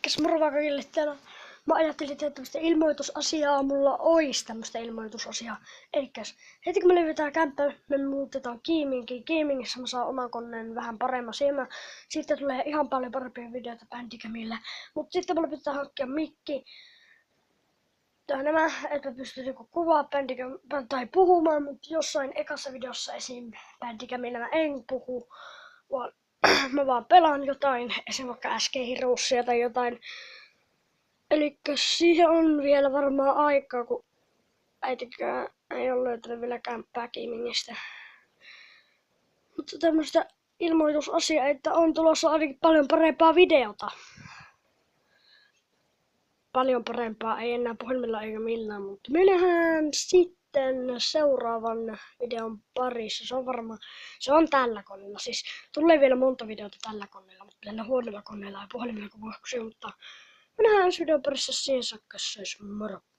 Elikkäs moro vaan kaikille täällä. Mä ajattelin tehdä tämmöstä ilmoitusasiaa, mulla ois tämmöstä ilmoitusasiaa. Elikkäs heti kun me levytään kämppä, me muutetaan Kiiminkiin. Kiimingissä mä saan oman koneen vähän paremman silmän. Siitä tulee ihan paljon parempia videoita Bandicamilla. Mut sitten mulla pitää hankkia mikki. Nämä, että mä pystyn niinku kuvaa Bandicam tai puhumaan, mutta jossain ekassa videossa esim. Bandicamilla mä en puhu, vaan mä vaan pelaan jotain, esim. Vaikka SK Heroesia tai jotain. Elikkä siihen on vielä varmaan aikaa, kun äitikään ei ole löytänyt vielä kämppää Gamingistä. Mutta tämmöstä ilmoitusasiaa, että on tulossa ainakin paljon parempaa videota. Paljon parempaa, ei enää puhelimella eikä millään, mutta me nähdään sitten seuraavan videon parissa. Se on tällä koneella, siis tulee vielä monta videota tällä koneella, mutta tällä huonolla koneella ja puhelimella kuvauksia, mutta me nähdään ensi videon parissa siihen saakka, moro!